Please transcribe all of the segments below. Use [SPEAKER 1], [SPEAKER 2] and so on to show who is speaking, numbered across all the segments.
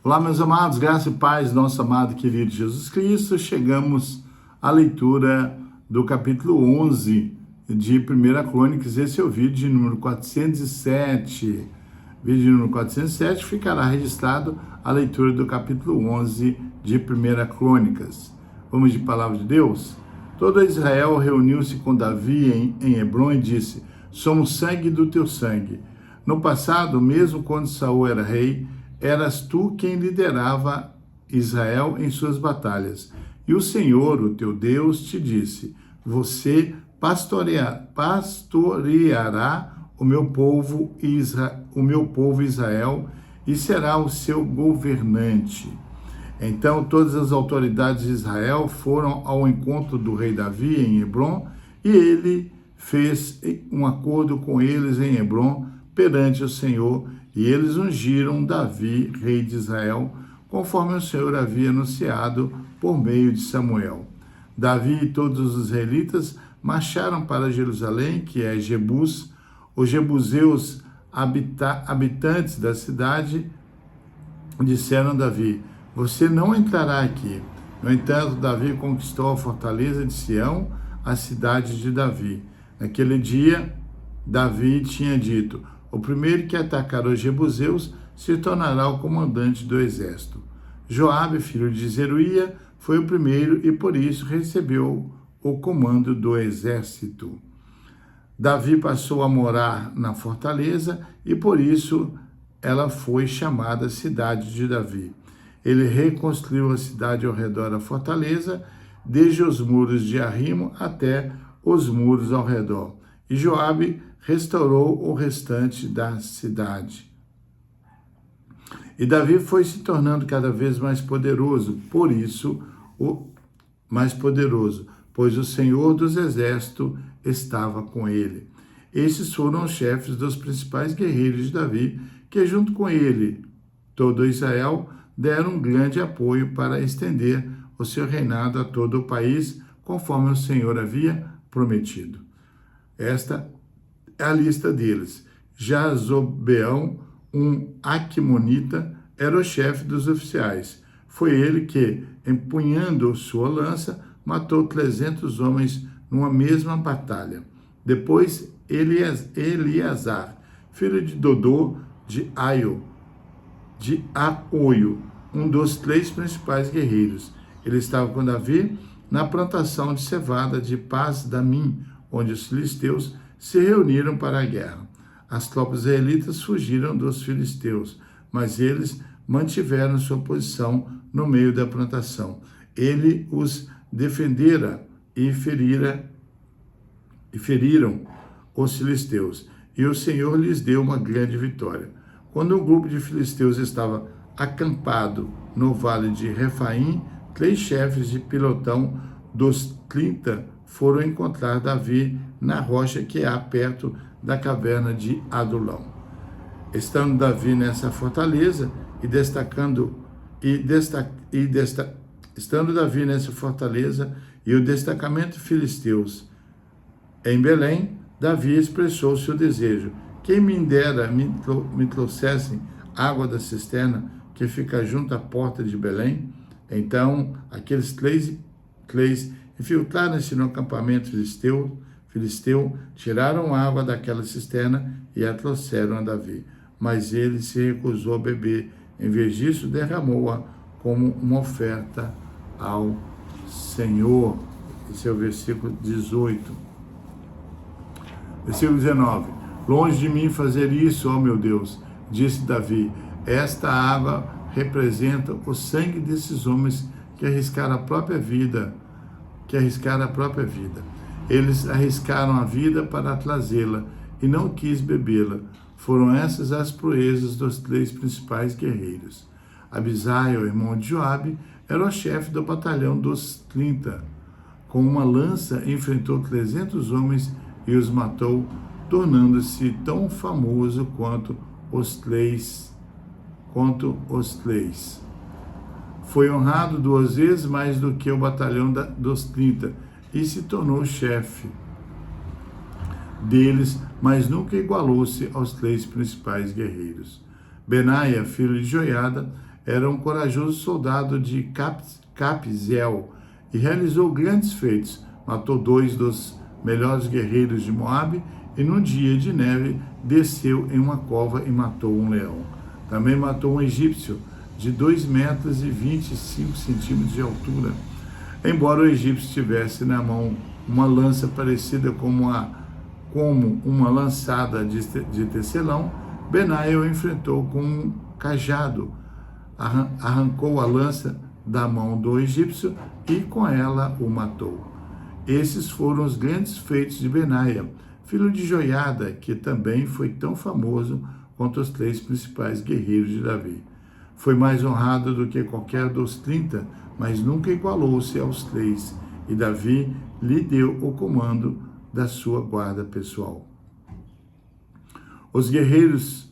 [SPEAKER 1] Olá, meus amados, graça e paz, nosso amado e querido Jesus Cristo. Chegamos à leitura do capítulo 11 de 1 Crônicas. Esse é o vídeo número 407. Vídeo número 407 ficará registrado a leitura do capítulo 11 de 1 Crônicas. Vamos de palavra de Deus? Todo Israel reuniu-se com Davi em Hebrom e disse: somos sangue do teu sangue. No passado, mesmo quando Saul era rei, eras tu quem liderava Israel em suas batalhas. E o Senhor, o teu Deus, te disse: você pastoreará o meu povo Israel e será o seu governante. Então todas as autoridades de Israel foram ao encontro do rei Davi em Hebrom, e ele fez um acordo com eles em Hebrom perante o Senhor, e eles ungiram Davi, rei de Israel, conforme o Senhor havia anunciado por meio de Samuel. Davi e todos os israelitas marcharam para Jerusalém, que é Jebus. Os jebuseus, habitantes da cidade, disseram a Davi: você não entrará aqui. No entanto, Davi conquistou a fortaleza de Sião, a cidade de Davi. Naquele dia, Davi tinha dito: o primeiro que atacar os jebuseus se tornará o comandante do exército. Joabe, filho de Zeruia, foi o primeiro e por isso recebeu o comando do exército. Davi passou a morar na fortaleza e por isso ela foi chamada Cidade de Davi. Ele reconstruiu a cidade ao redor da fortaleza, desde os muros de Arrimo até os muros ao redor. E Joabe restaurou o restante da cidade. E Davi foi se tornando cada vez mais poderoso, pois o Senhor dos Exércitos estava com ele. Esses foram os chefes dos principais guerreiros de Davi, que junto com ele, todo Israel, deram um grande apoio para estender o seu reinado a todo o país, conforme o Senhor havia prometido. Esta é a lista deles. Jazobeão, um Aquemonita, era o chefe dos oficiais. Foi ele que, empunhando sua lança, matou 300 homens numa mesma batalha. Depois, Eleazar, filho de Dodô, de Aioio, um dos 3 principais guerreiros. Ele estava com Davi na plantação de cevada de Pas-damim, onde os filisteus se reuniram para a guerra. As tropas israelitas fugiram dos filisteus, mas eles mantiveram sua posição no meio da plantação. Ele os defendera e feriram os filisteus, e o Senhor lhes deu uma grande vitória. Quando um grupo de filisteus estava acampado no vale de Refaim, 3 chefes de pelotão dos 30 foram encontrar Davi na rocha que há perto da caverna de Adulão. Estando Davi nessa fortaleza estando Davi nessa fortaleza e o destacamento de filisteus em Belém, Davi expressou seu desejo: quem me dera me trouxessem água da cisterna que fica junto à porta de Belém. Então aqueles três infiltraram-se no acampamento filisteu, tiraram água daquela cisterna e a trouxeram a Davi. Mas ele se recusou a beber. Em vez disso, derramou-a como uma oferta ao Senhor. Esse é o versículo 18. Versículo 19. Longe de mim fazer isso, ó meu Deus, disse Davi. Esta água representa o sangue desses homens que arriscaram a própria vida. Eles arriscaram a vida para trazê-la e não quis bebê-la. Foram essas as proezas dos 3 principais guerreiros. Abisai, o irmão de Joabe, era o chefe do batalhão dos 30. Com uma lança enfrentou 300 homens e os matou, tornando-se tão famoso quanto os três. Foi honrado 2 vezes mais do que o batalhão dos 30 e se tornou chefe deles, mas nunca igualou-se aos 3 principais guerreiros. Benaia, filho de Joiada, era um corajoso soldado de Capzel e realizou grandes feitos. Matou 2 dos melhores guerreiros de Moabe e num dia de neve desceu em uma cova e matou um leão. Também matou um egípcio de 2 metros e 25 centímetros de altura. Embora o egípcio tivesse na mão uma lança parecida como uma lançada de tecelão, Benaia o enfrentou com um cajado, arrancou a lança da mão do egípcio e com ela o matou. Esses foram os grandes feitos de Benaia, filho de Joiada, que também foi tão famoso quanto os 3 principais guerreiros de Davi. Foi mais honrado do que qualquer dos 30, mas nunca igualou-se aos 3, e Davi lhe deu o comando da sua guarda pessoal. Os guerreiros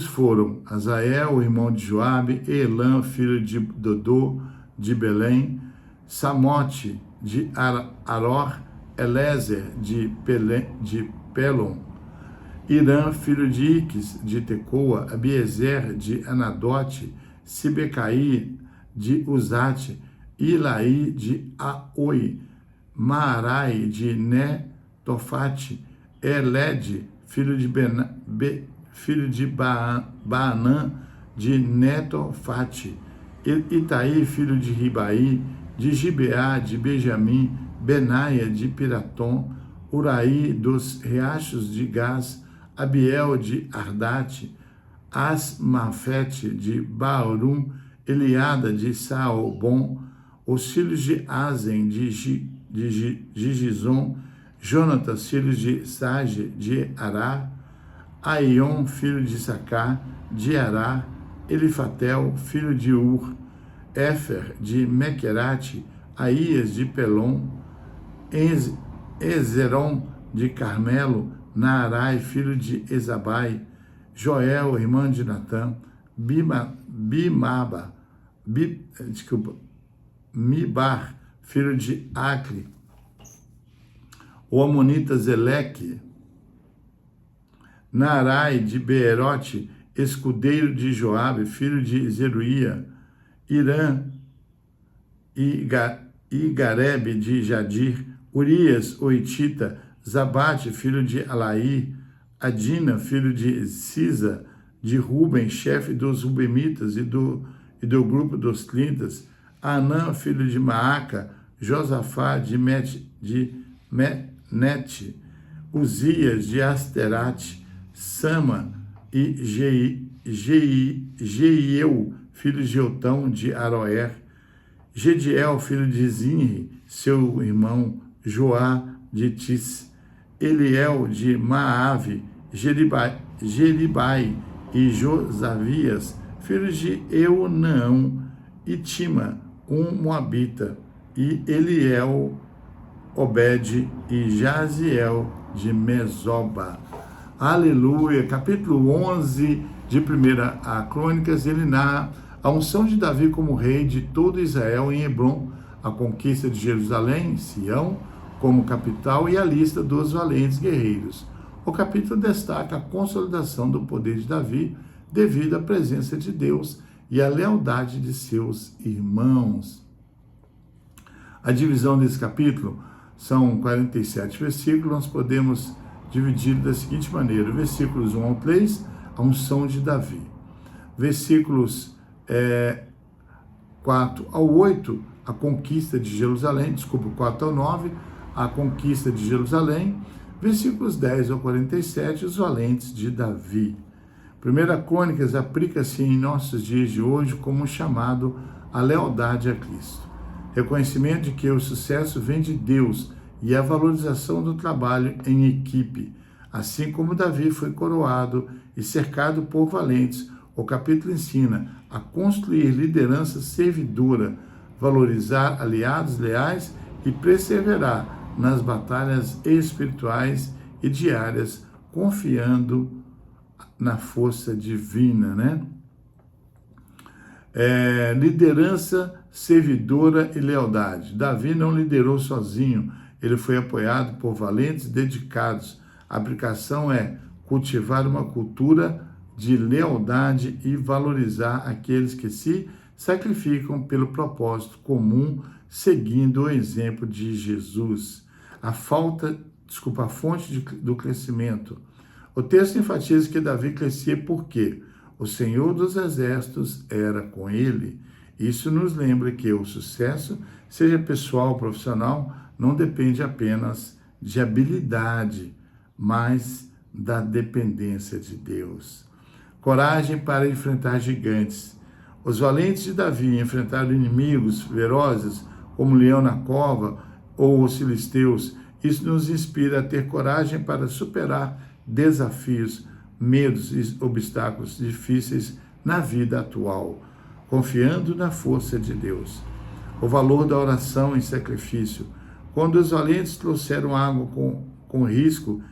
[SPEAKER 1] foram Azael, irmão de Joabe, Elã, filho de Dodô, de Belém, Samote, de Aror, Elezer, de Pelon, Irã, filho de Iques, de Tecoa, Abiezer, de Anadote, Sibecaí, de Uzate, Ilaí, de Aoi, Maarai, de Netofate, Eled, filho de Baanã, de Netofate, Itaí, filho de Ribaí, de Gibeá, de Benjamim, Benaia, de Piratom, Uraí, dos riachos de Gás, Abiel, de Ardate, Asmafete, de Baarum, Eliada, de Saalbom, os filhos de Azen, de Gizon, Jonatas, filho de Sage, de Ará, Aion, filho de Sacar, de Ará, Elifatel, filho de Ur, Éfer, de Mequerate, Aías, de Pelon, Ezeron, de Carmelo, Naarai, filho de Ezabai, Joel, irmão de Natã, Mibar, filho de Acre, o amonita Zeleque, Naarai, de Beerote, escudeiro de Joabe, filho de Zeruia, Irã, e Garebe, de Jadir, Urias, o Hitita, Zabate, filho de Alaí, Adina, filho de Sisa, de Ruben, chefe dos Rubemitas e do grupo dos 30, Anã, filho de Maaca, Josafá, de Menete, Uzias, de Asterate, Sama e Jeiel, filho de Otão, de Aroer, Gediel, filho de Zinri, seu irmão, Joá, de Tis, Eliel, de Maave, Jeribai e Josavias, filhos de Eunaão, e Tima, um moabita, e Eliel, Obed e Jaziel, de Mesoba. Aleluia! Capítulo 11 de 1 Crônicas, ele narra a unção de Davi como rei de todo Israel em Hebrom, a conquista de Jerusalém, Sião, como capital e a lista dos valentes guerreiros. O capítulo destaca a consolidação do poder de Davi devido à presença de Deus e à lealdade de seus irmãos. A divisão desse capítulo são 47 versículos, nós podemos dividir da seguinte maneira: versículos 1 ao 3, a unção de Davi. Versículos 4 ao 8, a conquista de Jerusalém, 4 ao 9, a conquista de Jerusalém, versículos 10 ao 47, os valentes de Davi. 1 Crônicas aplica-se em nossos dias de hoje como chamado à lealdade a Cristo. Reconhecimento de que o sucesso vem de Deus e a valorização do trabalho em equipe. Assim como Davi foi coroado e cercado por valentes, o capítulo ensina a construir liderança servidora, valorizar aliados leais e perseverar nas batalhas espirituais e diárias, confiando na força divina, né? Liderança servidora e lealdade. Davi não liderou sozinho, ele foi apoiado por valentes dedicados. A aplicação é cultivar uma cultura de lealdade e valorizar aqueles que se sacrificam pelo propósito comum, seguindo o exemplo de Jesus. A fonte do crescimento. O texto enfatiza que Davi crescia porque o Senhor dos Exércitos era com ele. Isso nos lembra que o sucesso, seja pessoal ou profissional, não depende apenas de habilidade, mas da dependência de Deus. Coragem para enfrentar gigantes. Os valentes de Davi enfrentaram inimigos ferozes, como o leão na cova ou os filisteus. Isso nos inspira a ter coragem para superar desafios, medos e obstáculos difíceis na vida atual, confiando na força de Deus. O valor da oração em sacrifício. Quando os valentes trouxeram água com risco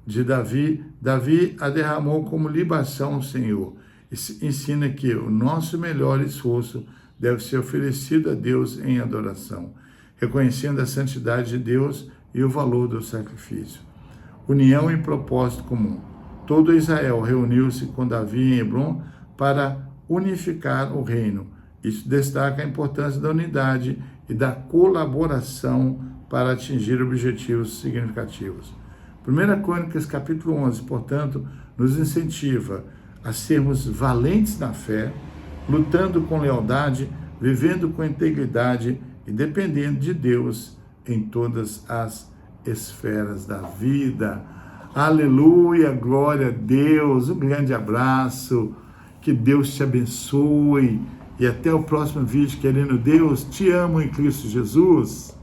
[SPEAKER 1] de Davi a derramou como libação ao Senhor. Isso ensina que o nosso melhor esforço deve ser oferecido a Deus em adoração, reconhecendo a santidade de Deus e o valor do sacrifício. União em propósito comum. Todo Israel reuniu-se com Davi em Hebrom para unificar o reino. Isso destaca a importância da unidade e da colaboração para atingir objetivos significativos. 1 Crônicas, capítulo 11, portanto, nos incentiva a sermos valentes na fé, lutando com lealdade, vivendo com integridade e dependendo de Deus em todas as esferas da vida. Aleluia, glória a Deus, um grande abraço, que Deus te abençoe e até o próximo vídeo, querendo Deus, te amo em Cristo Jesus.